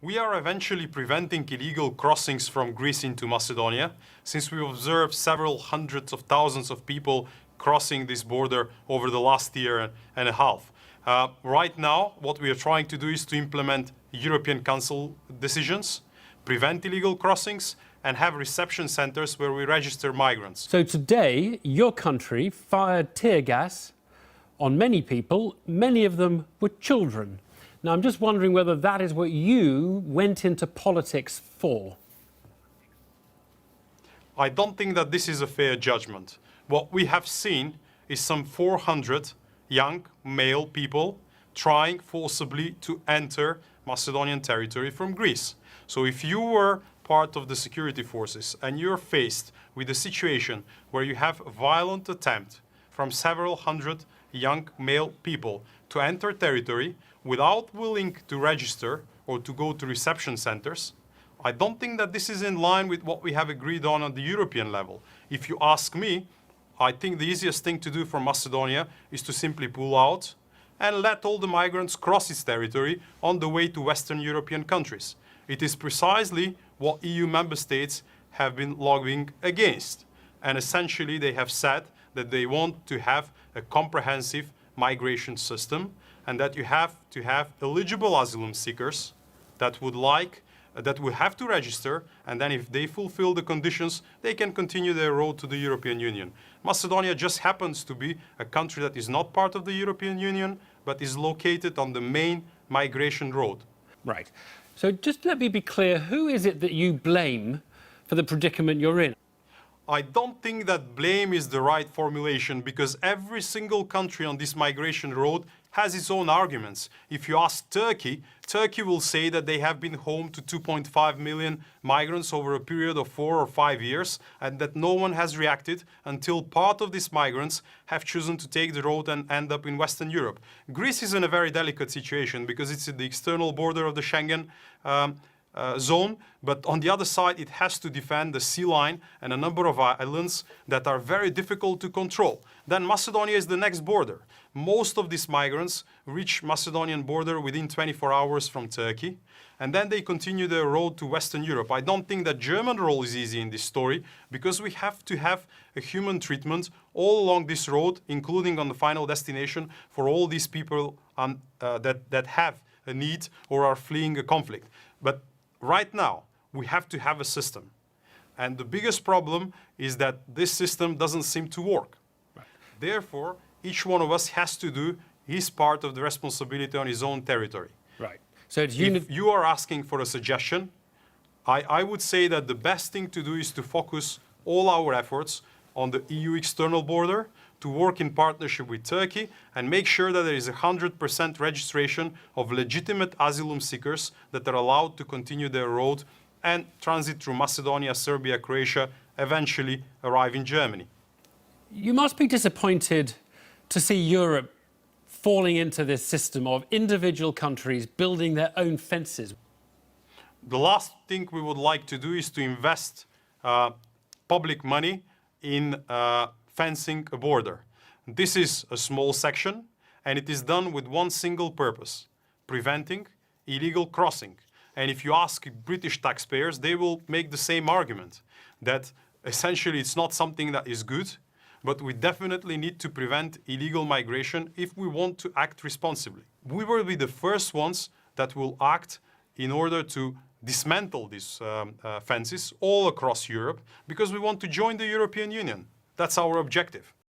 We are eventually preventing illegal crossings from Greece into Macedonia, since we observed several hundreds of thousands of people crossing this border over the last year and a half. Right now, what we are trying to do is to implement European Council decisions, prevent illegal crossings, and have reception centers where we register migrants. So today, your country fired tear gas on many people. Many of them were children. Now, I'm just wondering whether that is what you went into politics for. I don't think that this is a fair judgment. What we have seen is some 400 young male people trying forcibly to enter Macedonian territory from Greece. So if you were part of the security forces and you're faced with a situation where you have a violent attempt from several hundred young male people to enter territory without willing to register or to go to reception centers, I don't think that this is in line with what we have agreed on at the European level. If you ask me, I think the easiest thing to do for Macedonia is to simply pull out and let all the migrants cross its territory on the way to Western European countries. It is precisely what EU member states have been lobbying against. And essentially they have said that they want to have a comprehensive migration system and that you have to have eligible asylum seekers that would have to register, and then if they fulfill the conditions, they can continue their road to the European Union. Macedonia just happens to be a country that is not part of the European Union, but is located on the main migration road. Right. So just let me be clear, who is it that you blame for the predicament you're in? I don't think that blame is the right formulation, because every single country on this migration road has its own arguments. If you ask Turkey, Turkey will say that they have been home to 2.5 million migrants over a period of 4 or 5 years, and that no one has reacted until part of these migrants have chosen to take the road and end up in Western Europe. Greece is in a very delicate situation because it's at the external border of the Schengen zone, but on the other side it has to defend the sea line and a number of islands that are very difficult to control. Then Macedonia is the next border. Most of these migrants reach Macedonian border within 24 hours from Turkey, and then they continue their road to Western Europe. I don't think that German role is easy in this story, because we have to have a human treatment all along this road, including on the final destination for all these people that have a need or are fleeing a conflict. But right now, we have to have a system. And the biggest problem is that this system doesn't seem to work. Right. Therefore, each one of us has to do his part of the responsibility on his own territory. Right. So it's if you are asking for a suggestion, I would say that the best thing to do is to focus all our efforts on the EU external border, to work in partnership with Turkey and make sure that there is 100% registration of legitimate asylum seekers that are allowed to continue their road and transit through Macedonia, Serbia, Croatia, eventually arrive in Germany. You must be disappointed to see Europe falling into this system of individual countries building their own fences. The last thing we would like to do is to invest public money in fencing a border. This is a small section, and it is done with one single purpose: preventing illegal crossing. And if you ask British taxpayers, they will make the same argument, that essentially it's not something that is good, but we definitely need to prevent illegal migration if we want to act responsibly. We will be the first ones that will act in order to dismantle these fences all across Europe, because we want to join the European Union. That's our objective.